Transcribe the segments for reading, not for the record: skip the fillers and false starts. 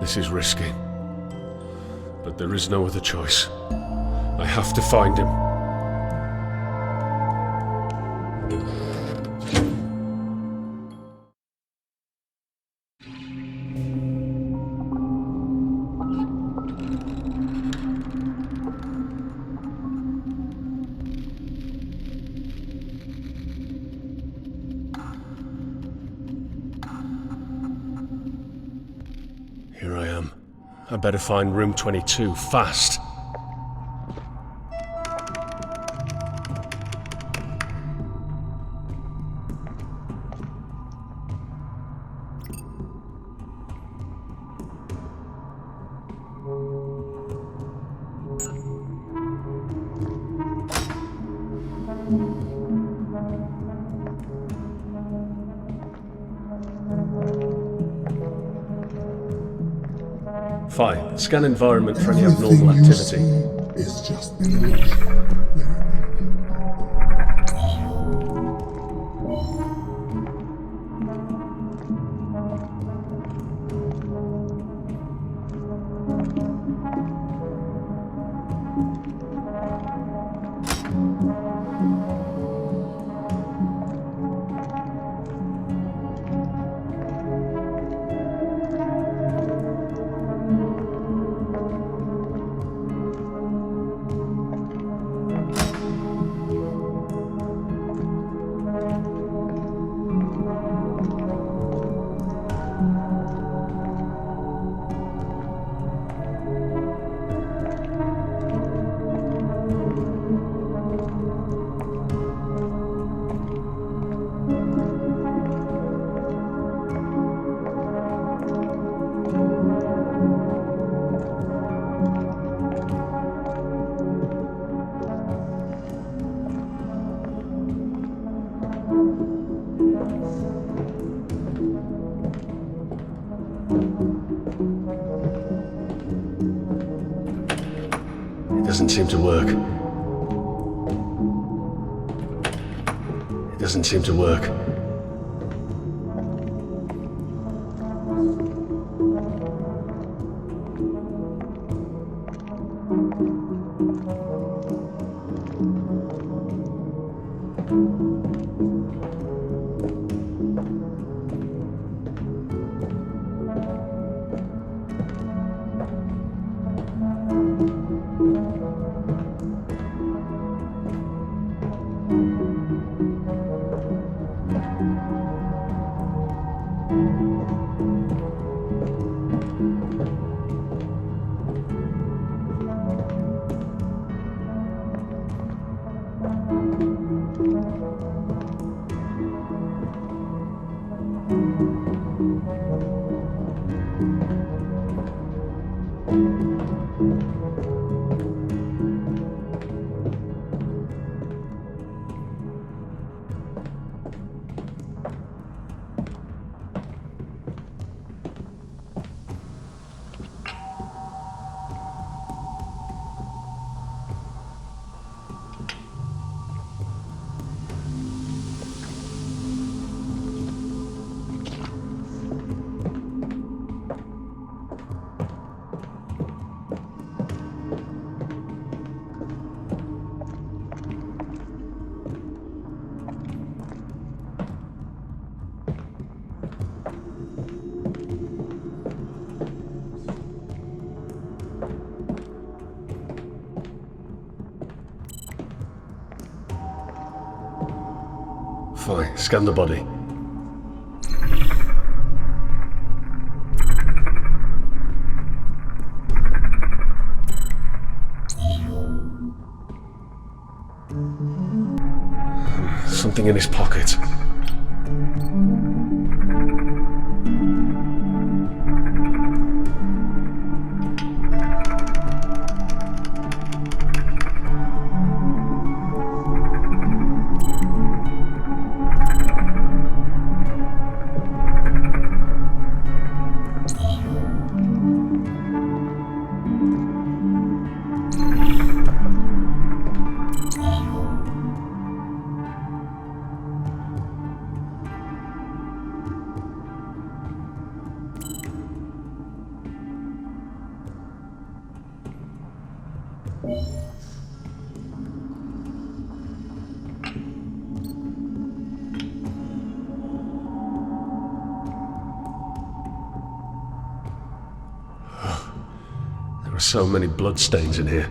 This is risky. But there is no other choice. I have to find him. Here I am. I better find room 22, fast. Fine. Scan environment for any abnormal activity. Is just an illusion. Doesn't seem to work. It doesn't seem to work. Fine, scan the body. Something in his pocket. are so many bloodstains in here.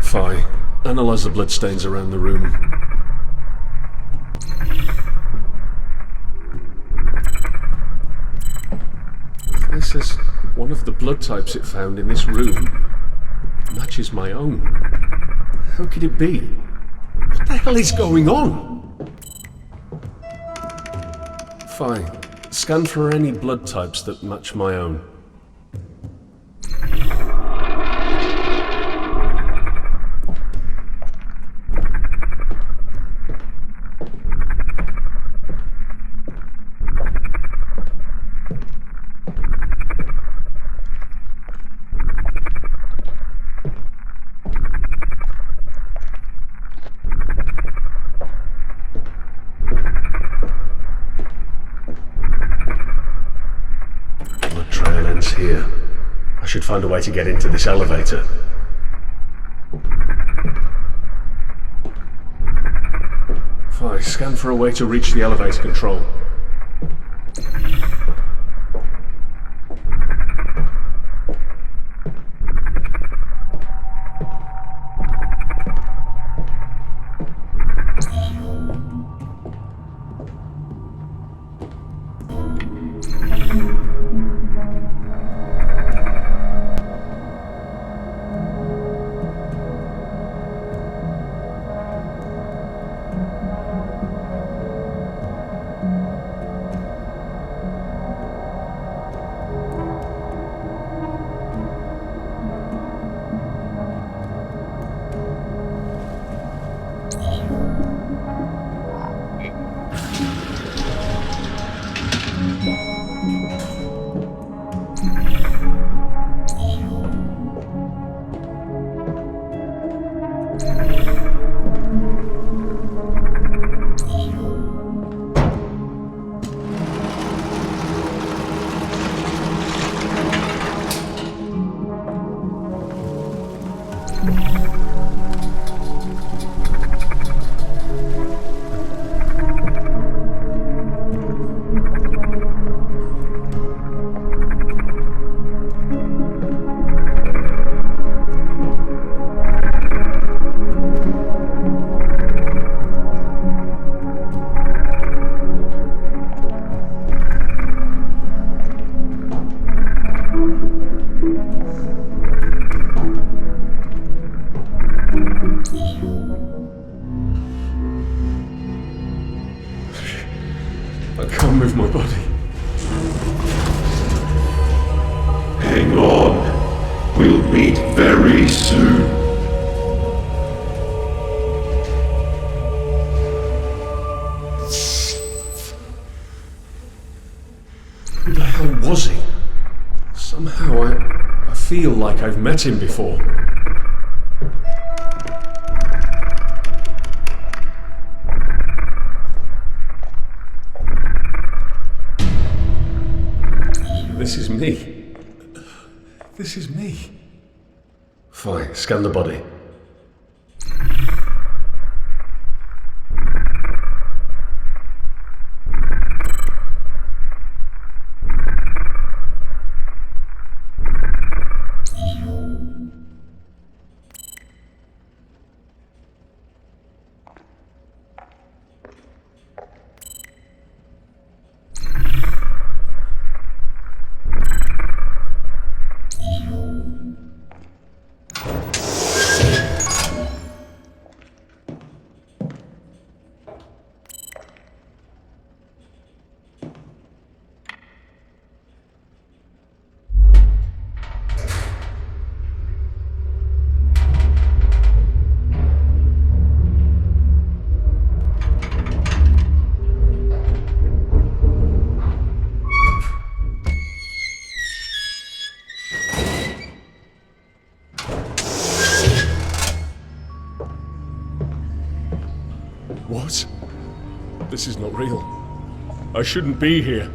Fine. Analyze the bloodstains around the room. This says one of the blood types it found in this room matches my own. How could it be? What the hell is going on? Fine. Scan for any blood types that match my own. Here. I should find a way to get into this elevator. Fine, scan for a way to reach the elevator control. I can't move my body. Hang on. We'll meet very soon. Who the hell was he? Somehow I feel like I've met him before. This is me. This is me. Fine, scan the body. What? This is not real. I shouldn't be here.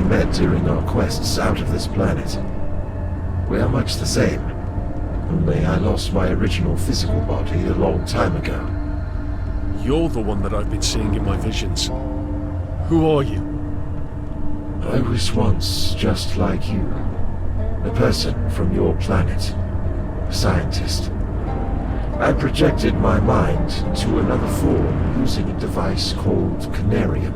met during our quests out of this planet. We are much the same, only I lost my original physical body a long time ago. You're the one that I've been seeing in my visions. Who are you? I was once just like you. A person from your planet. A scientist. I projected my mind to another form using a device called CONARIUM.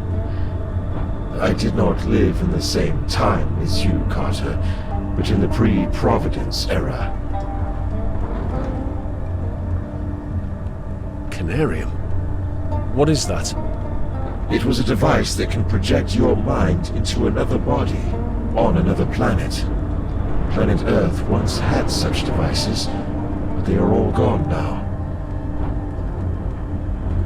I did not live in the same time as you, Carter, but in the pre-Providence era. CONARIUM? What is that? It was a device that can project your mind into another body, on another planet. Planet Earth once had such devices, but they are all gone now.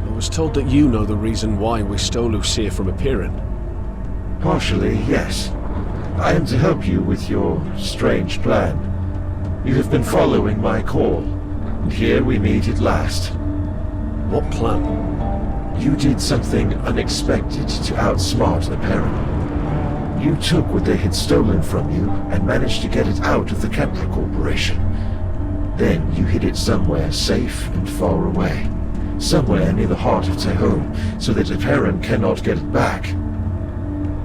I was told that you know the reason why we stole Lucia from appearing. Partially, yes. I am to help you with your strange plan. You have been following my call, and here we meet at last. What plan? You did something unexpected to outsmart the Perrin. You took what they had stolen from you and managed to get it out of the Kepler Corporation. Then you hid it somewhere safe and far away. Somewhere near the heart of Tehom, so that the Perrin cannot get it back.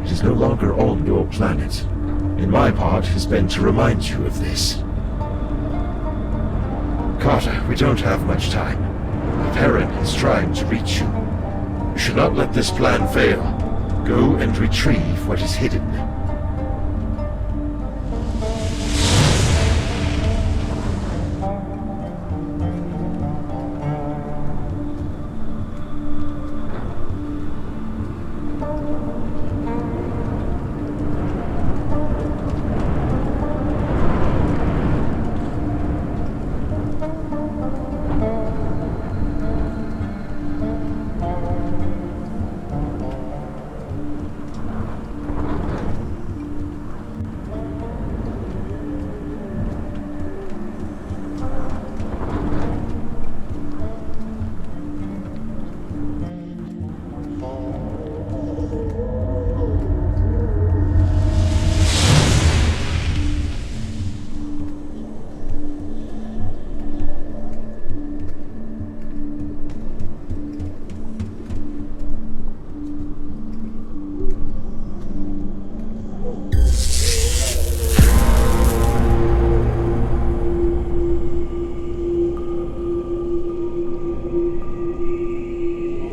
It is no longer on your planet, and my part has been to remind you of this. Carter, we don't have much time. The Perrin is trying to reach you. You should not let this plan fail. Go and retrieve what is hidden.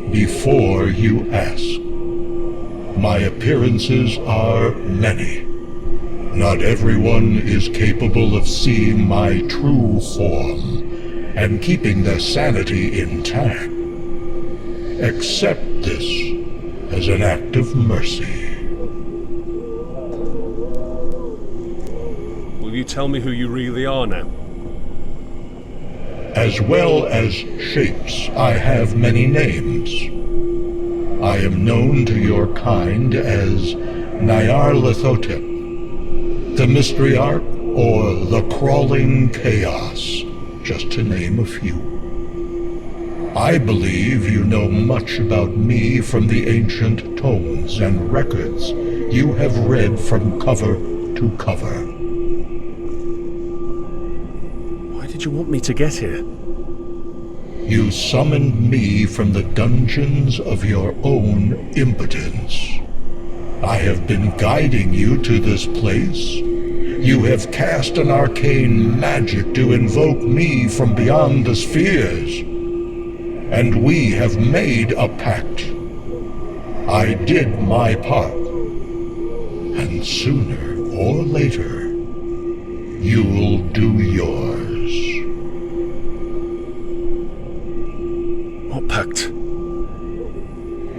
Before you ask, my appearances are many. Not everyone is capable of seeing my true form and keeping their sanity intact. Accept this as an act of mercy. Will you tell me who you really are now? As well as shapes, I have many names. I am known to your kind as Nyarlathotep, the Mysteryarch, or the Crawling Chaos, just to name a few. I believe you know much about me from the ancient tomes and records you have read from cover to cover. Why did you want me to get here? You summoned me from the dungeons of your own impotence. I have been guiding you to this place. You have cast an arcane magic to invoke me from beyond the spheres. And we have made a pact. I did my part. And sooner or later, you'll do yours. What pact?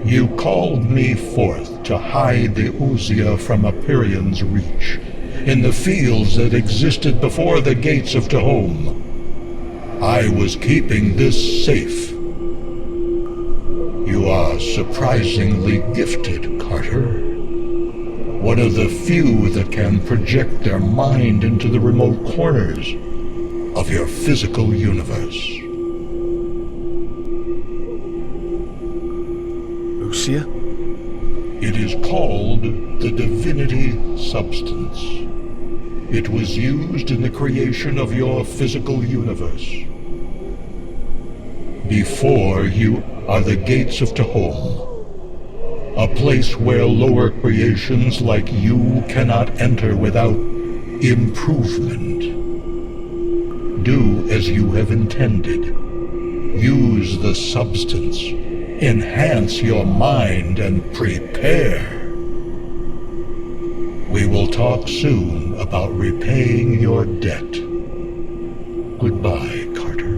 You called me forth to hide the Uzia from Apyrion's reach, in the fields that existed before the gates of Tehom. I was keeping this safe. You are surprisingly gifted, Carter. One of the few that can project their mind into the remote corners of your physical universe. Lucia? It is called the divinity substance. It was used in the creation of your physical universe. Before you are the gates of Tehom, a place where lower creations like you cannot enter without improvement. Do as you have intended. Use the substance. Enhance your mind and prepare. We will talk soon about repaying your debt. Goodbye, Carter.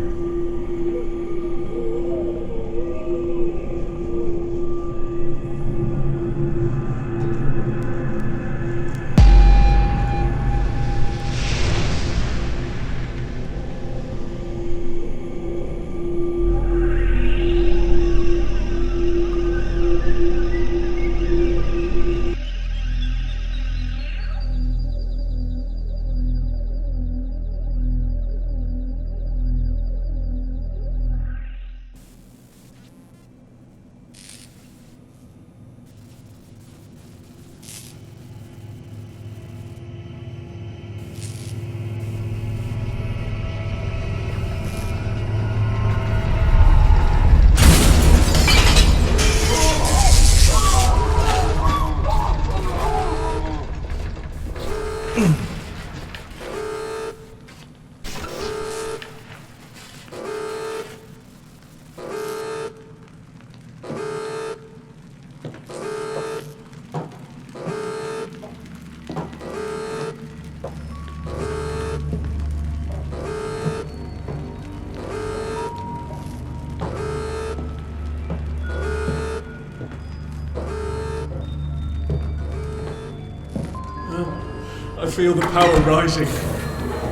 I feel the power rising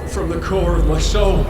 from the core of my soul.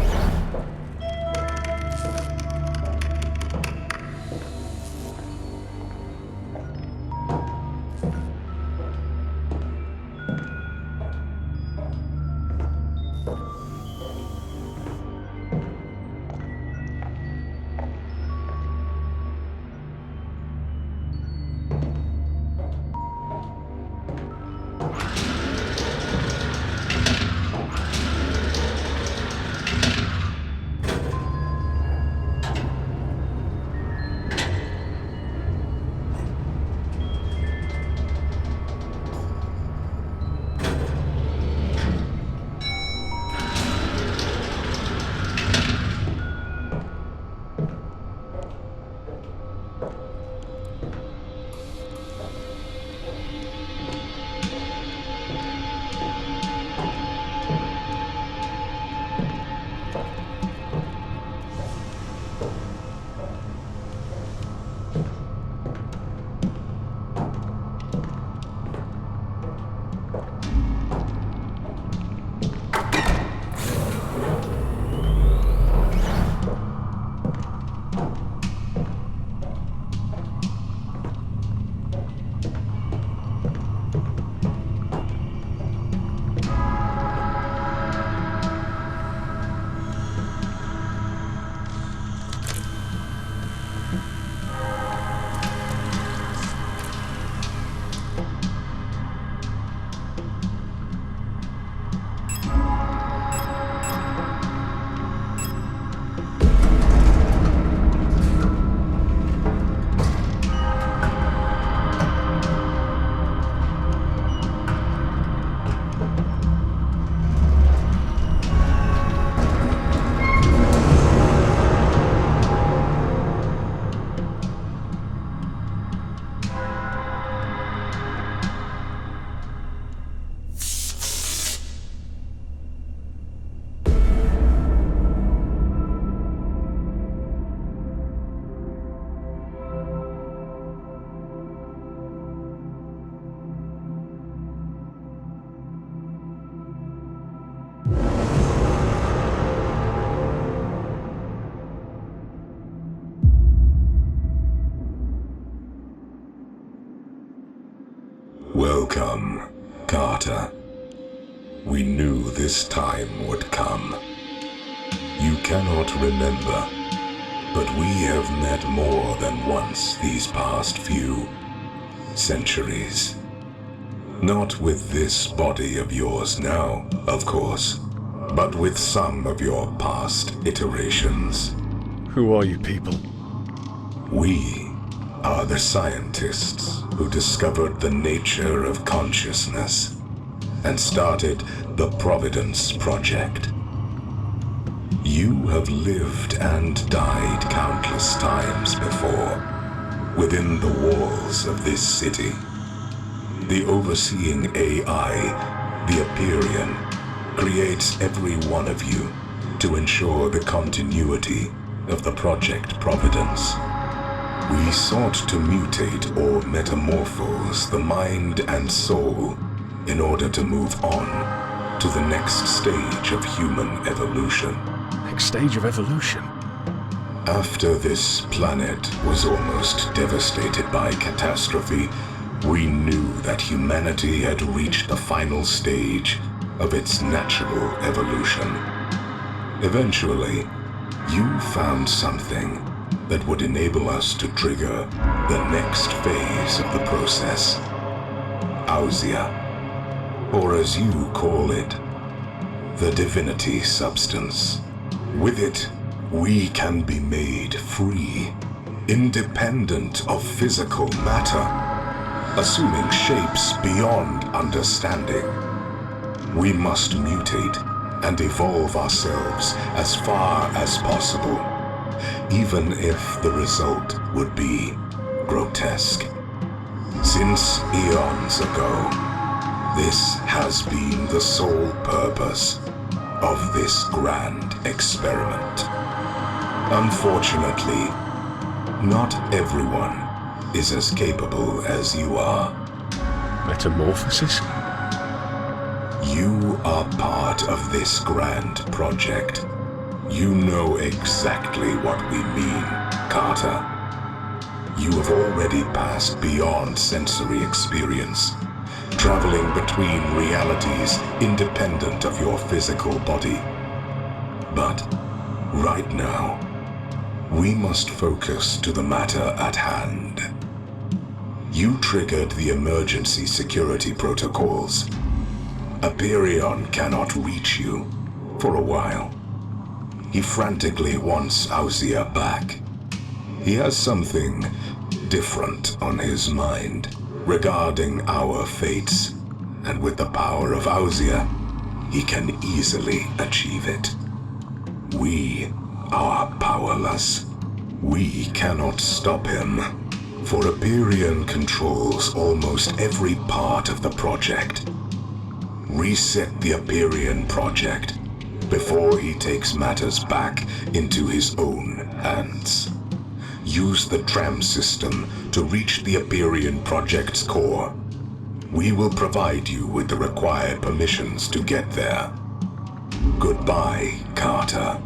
Welcome, Carter. We knew this time would come. You cannot remember, but we have met more than once these past few centuries. Not with this body of yours now, of course, but with some of your past iterations. Who are you people? We are the scientists who discovered the nature of consciousness and started the Providence Project. You have lived and died countless times before, within the walls of this city. The overseeing AI, the Empyrean, creates every one of you to ensure the continuity of the Project Providence. We sought to mutate or metamorphose the mind and soul in order to move on to the next stage of human evolution. Next stage of evolution? After this planet was almost devastated by catastrophe, we knew that humanity had reached the final stage of its natural evolution. Eventually, you found something that would enable us to trigger the next phase of the process. Ausia, or as you call it, the divinity substance. With it, we can be made free, independent of physical matter, assuming shapes beyond understanding. We must mutate and evolve ourselves as far as possible, even if the result would be grotesque. Since eons ago, this has been the sole purpose of this grand experiment. Unfortunately, not everyone is as capable as you are. Metamorphosis? You are part of this grand project. You know exactly what we mean, Carter. You have already passed beyond sensory experience, traveling between realities independent of your physical body. But right now, we must focus to the matter at hand. You triggered the emergency security protocols. Empyrean cannot reach you for a while. He frantically wants Ausia back. He has something different on his mind regarding our fates, and with the power of Ausia, he can easily achieve it. We are powerless. We cannot stop him, for Empyrean controls almost every part of the project. Reset the Empyrean project before he takes matters back into his own hands. Use the tram system to reach the Empyrean project's core. We will provide you with the required permissions to get there. Goodbye, Carter.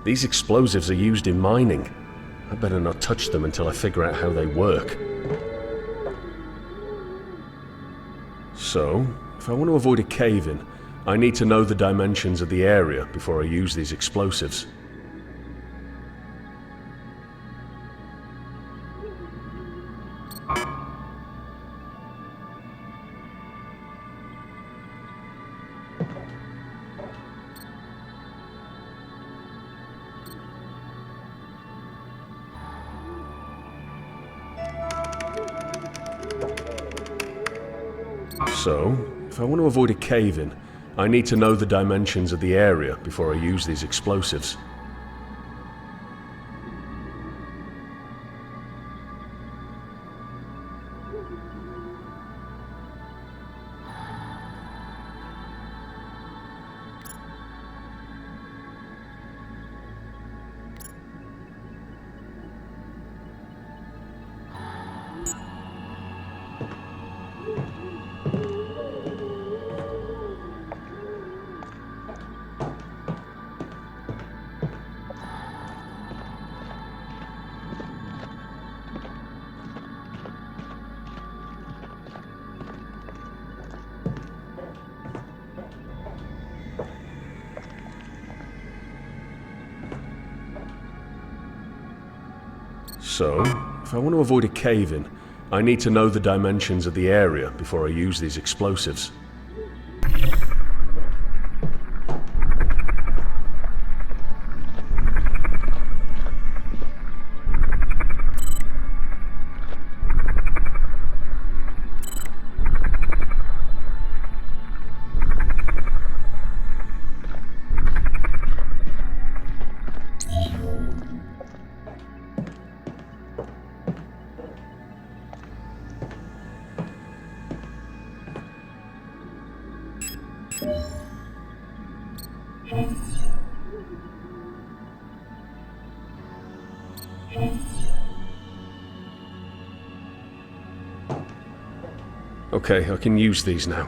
These explosives are used in mining. I better not touch them until I figure out how they work. So, if I want to avoid a cave-in, I need to know the dimensions of the area before I use these explosives. So, if I want to avoid a cave-in, I need to know the dimensions of the area before I use these explosives. So, if I want to avoid a cave-in, I need to know the dimensions of the area before I use these explosives. Okay, I can use these now.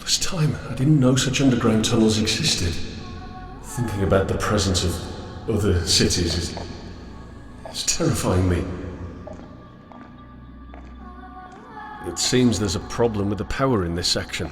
This time, I didn't know such underground tunnels existed. Thinking about the presence of other cities is terrifying me. It seems there's a problem with the power in this section.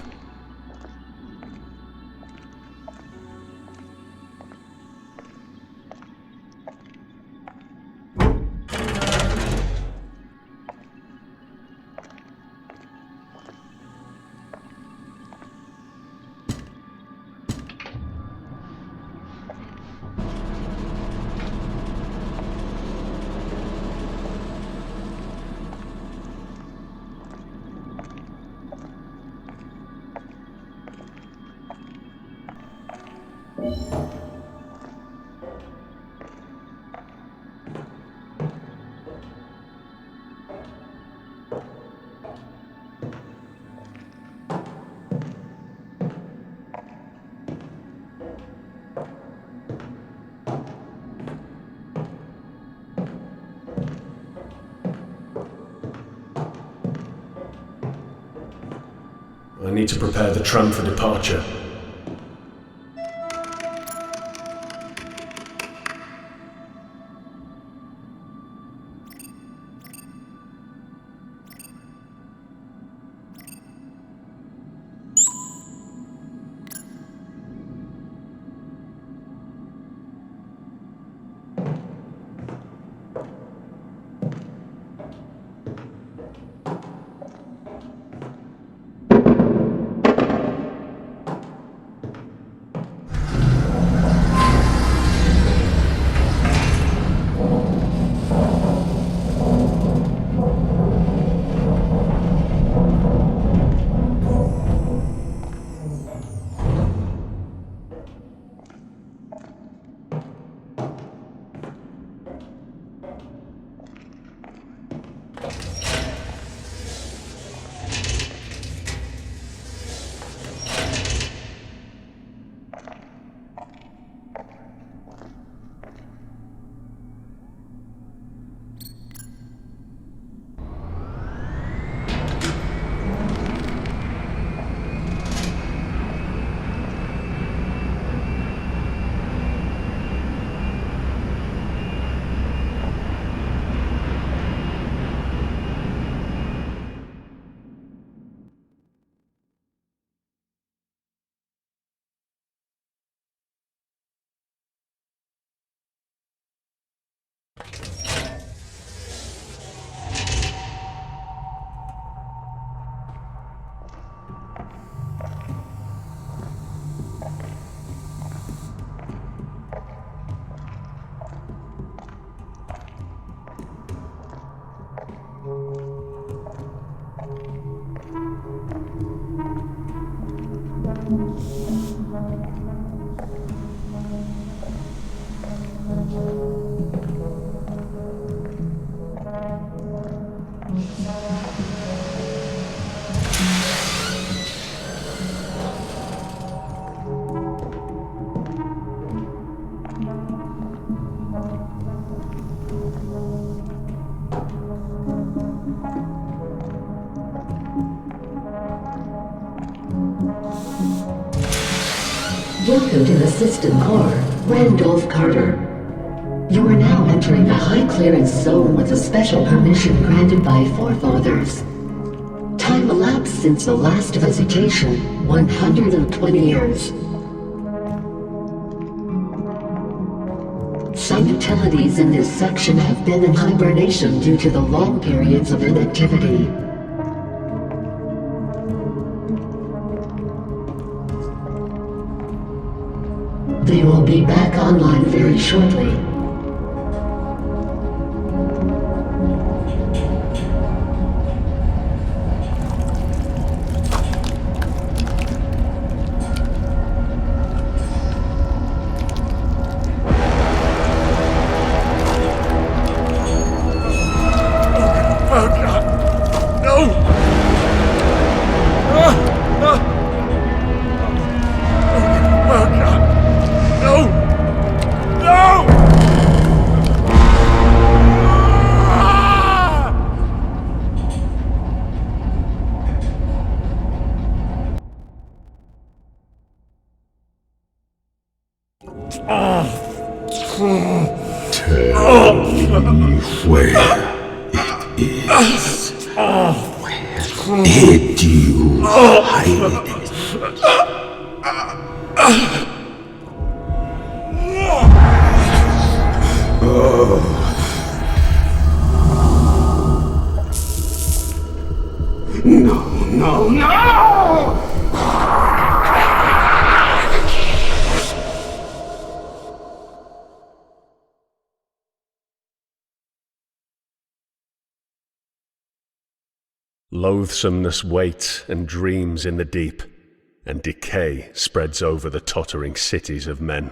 I need to prepare the tram for departure. Welcome to the system core, Randolph Carter. You are now entering the high clearance zone with a special permission granted by forefathers. Time elapsed since the last visitation, 120 years. Some utilities in this section have been in hibernation due to the long periods of inactivity. They will be back online very shortly. Tell me where it is. Where did you hide it? No! Loathsomeness waits and dreams in the deep, and decay spreads over the tottering cities of men.